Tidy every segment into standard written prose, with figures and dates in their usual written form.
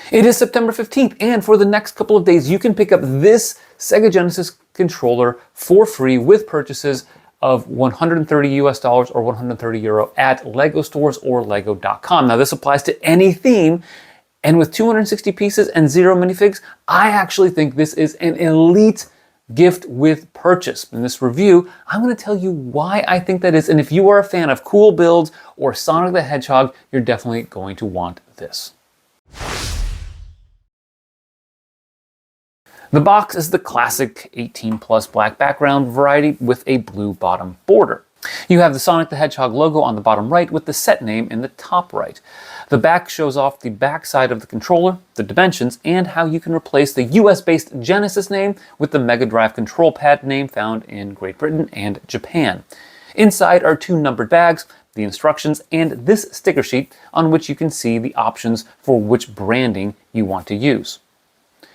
It is September 15th, and for the next couple of days, you can pick up this Sega Genesis controller for free with purchases of 130 US dollars or 130 euro at Lego stores or lego.com. Now, this applies to any theme, and with 260 pieces and 0 minifigs, I actually think this is an elite gift with purchase. In this review, I'm going to tell you why I think that is, and if you are a fan of cool builds or Sonic the Hedgehog, you're definitely going to want this. The box is the classic 18 plus black background variety with a blue bottom border. You have the Sonic the Hedgehog logo on the bottom right with the set name in the top right. The back shows off the back side of the controller, the dimensions, and how you can replace the US-based Genesis name with the Mega Drive control pad name found in Great Britain and Japan. Inside are 2 numbered bags, the instructions, and this sticker sheet on which you can see the options for which branding you want to use.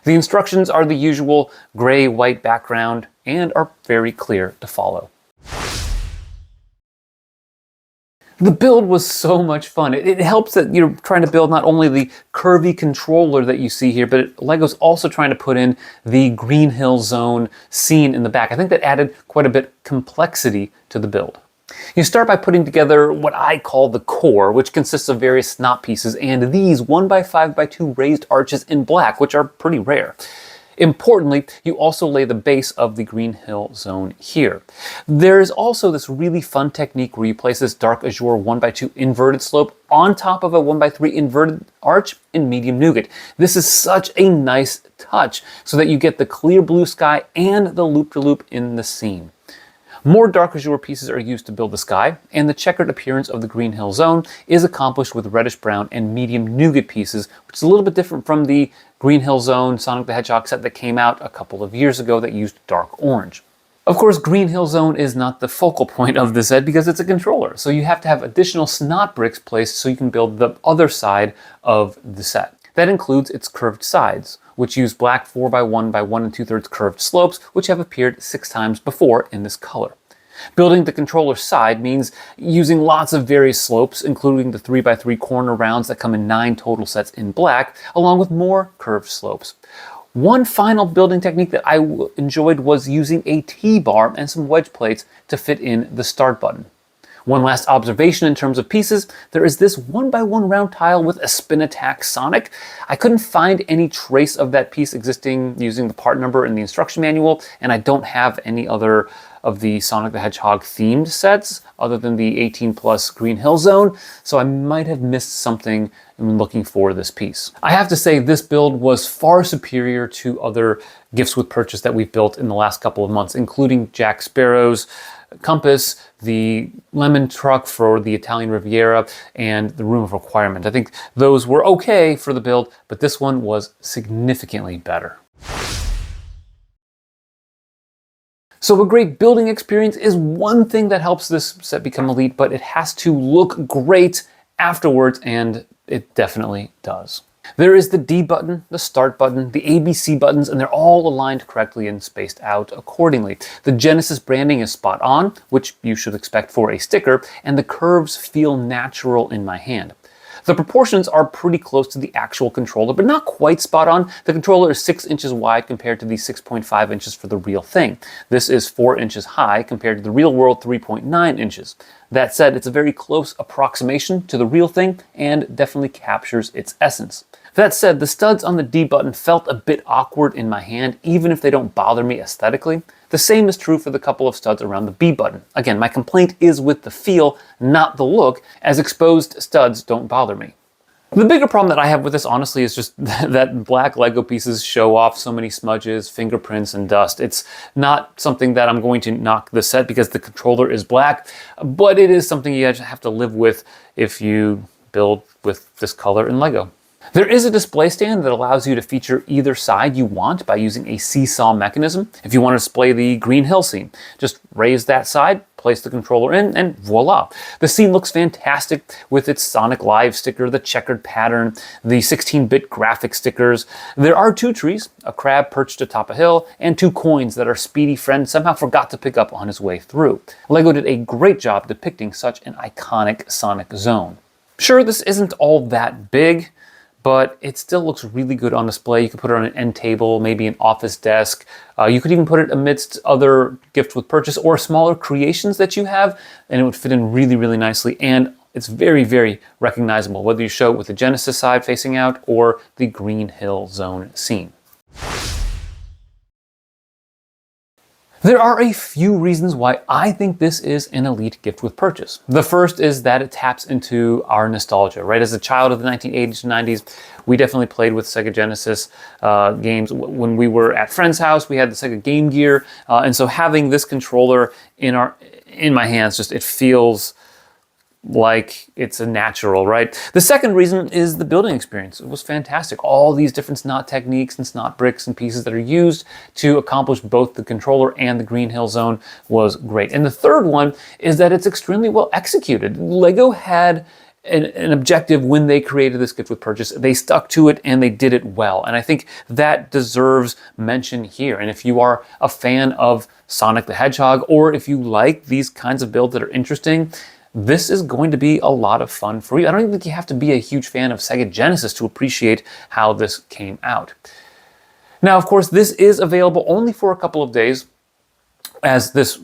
The instructions are the usual gray-white background and are very clear to follow. The build was so much fun. It helps that you're trying to build not only the curvy controller that you see here, but Lego's also trying to put in the Green Hill Zone scene in the back. I think that added quite a bit complexity to the build. You start by putting together what I call the core, which consists of various snot pieces and these 1x5x2 raised arches in black, which are pretty rare. Importantly, you also lay the base of the Green Hill Zone here. There is also this really fun technique where you place this dark azure 1x2 inverted slope on top of a 1x3 inverted arch in medium nougat. This is such a nice touch so that you get the clear blue sky and the loop-to-loop in the scene. More dark azure pieces are used to build the sky, and the checkered appearance of the Green Hill Zone is accomplished with reddish brown and medium nougat pieces, which is a little bit different from the Green Hill Zone Sonic the Hedgehog set that came out a couple of years ago that used dark orange. Of course, Green Hill Zone is not the focal point of the set because it's a controller, so you have to have additional snot bricks placed so you can build the other side of the set. That includes its curved sides, which use black 4x1 by 1 2/3 curved slopes, which have appeared 6 times before in this color. Building the controller side means using lots of various slopes, including the 3x3 corner rounds that come in 9 total sets in black, along with more curved slopes. One final building technique that I enjoyed was using a T-bar and some wedge plates to fit in the start button. One last observation in terms of pieces, there is this 1x1 round tile with a spin attack Sonic. I couldn't find any trace of that piece existing using the part number in the instruction manual, and I don't have any other of the Sonic the Hedgehog themed sets other than the 18 plus Green Hill Zone, so I might have missed something in looking for this piece. I have to say this build was far superior to other gifts with purchase that we've built in the last couple of months, including Jack Sparrow's compass, the lemon truck for the Italian Riviera, and the room of requirement. I think those were okay for the build, but this one was significantly better. So a great building experience is one thing that helps this set become elite, but it has to look great afterwards, and it definitely does. There is the D button, the start button, the ABC buttons, and they're all aligned correctly and spaced out accordingly. The Genesis branding is spot on, which you should expect for a sticker, and the curves feel natural in my hand. The proportions are pretty close to the actual controller, but not quite spot on. The controller is 6 inches wide compared to the 6.5 inches for the real thing. This is 4 inches high compared to the real world 3.9 inches. That said, it's a very close approximation to the real thing and definitely captures its essence. That said, the studs on the D button felt a bit awkward in my hand, even if they don't bother me aesthetically. The same is true for the couple of studs around the B button. Again, my complaint is with the feel, not the look, as exposed studs don't bother me. The bigger problem that I have with this, honestly, is just that black Lego pieces show off so many smudges, fingerprints, and dust. It's not something that I'm going to knock the set because the controller is black, but it is something you have to live with if you build with this color in Lego. There is a display stand that allows you to feature either side you want by using a seesaw mechanism. If you want to display the Green Hill scene, just raise that side, place the controller in, and voila. The scene looks fantastic with its Sonic Live sticker, the checkered pattern, the 16-bit graphic stickers. There are 2 trees, a crab perched atop a hill, and 2 coins that our speedy friend somehow forgot to pick up on his way through. Lego did a great job depicting such an iconic Sonic zone. Sure, this isn't all that big, but it still looks really good on display. You could put it on an end table, maybe an office desk. You could even put it amidst other gift with purchase or smaller creations that you have, and it would fit in really, really nicely. And it's very, very recognizable, whether you show it with the Genesis side facing out or the Green Hill Zone scene. There are a few reasons why I think this is an elite gift with purchase. The first is that it taps into our nostalgia, right? As a child of the 1980s and 90s, we definitely played with Sega Genesis games. When we were at friends' house, we had the Sega Game Gear, and so having this controller in my hands, just it feels like it's a natural, right? The second reason is the building experience. It was fantastic. All these different snot techniques and snot bricks and pieces that are used to accomplish both the controller and the Green Hill Zone was great. And the third one is that it's extremely well executed. LEGO had an objective when they created this gift with purchase. They stuck to it and they did it well. And I think that deserves mention here. And if you are a fan of Sonic the Hedgehog, or if you like these kinds of builds that are interesting, this is going to be a lot of fun for you. I don't even think you have to be a huge fan of Sega Genesis to appreciate how this came out. Now, of course, this is available only for a couple of days, as this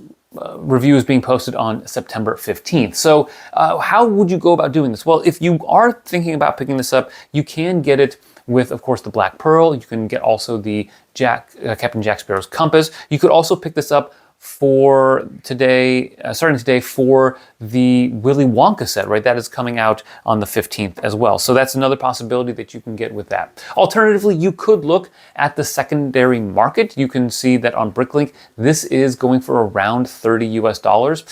review is being posted on September 15th. So how would you go about doing this? Well, if you are thinking about picking this up, you can get it with, of course, the Black Pearl. You can get also the Captain Jack Sparrow's compass. You could also pick this up for today, starting today, for the Willy Wonka set, right? That is coming out on the 15th as well. So that's another possibility that you can get with that. Alternatively, you could look at the secondary market. You can see that on Bricklink, this is going for around $30 US.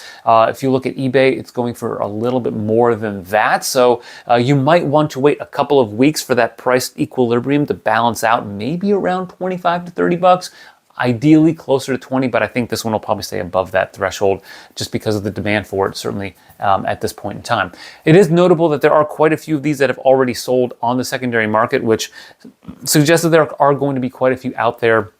If you look at eBay, it's going for a little bit more than that. So you might want to wait a couple of weeks for that price equilibrium to balance out, maybe around 25 to 30 bucks. Ideally closer to 20, but I think this one will probably stay above that threshold just because of the demand for it, certainly at this point in time. It is notable that there are quite a few of these that have already sold on the secondary market, which suggests that there are going to be quite a few out there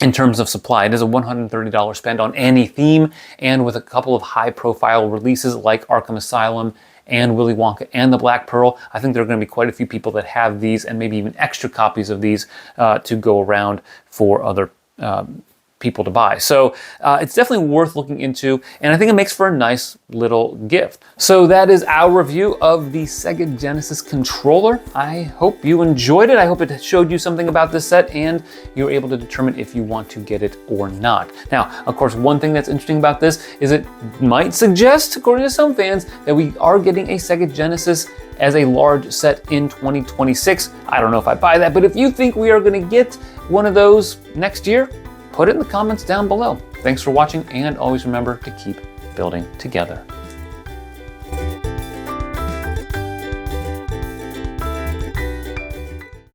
in terms of supply. It is a $130 spend on any theme, and with a couple of high-profile releases like Arkham Asylum and Willy Wonka and the Black Pearl, I think there are going to be quite a few people that have these and maybe even extra copies of these to go around for other people to buy. So it's definitely worth looking into, and I think it makes for a nice little gift. So that is our review of the Sega Genesis Controller. I hope you enjoyed it. I hope it showed you something about this set and you were able to determine if you want to get it or not. Now, of course, one thing that's interesting about this is it might suggest, according to some fans, that we are getting a Sega Genesis as a large set in 2026. I don't know if I buy that, but if you think we are going to get one of those next year, put it in the comments down below. Thanks for watching, and always remember to keep building together.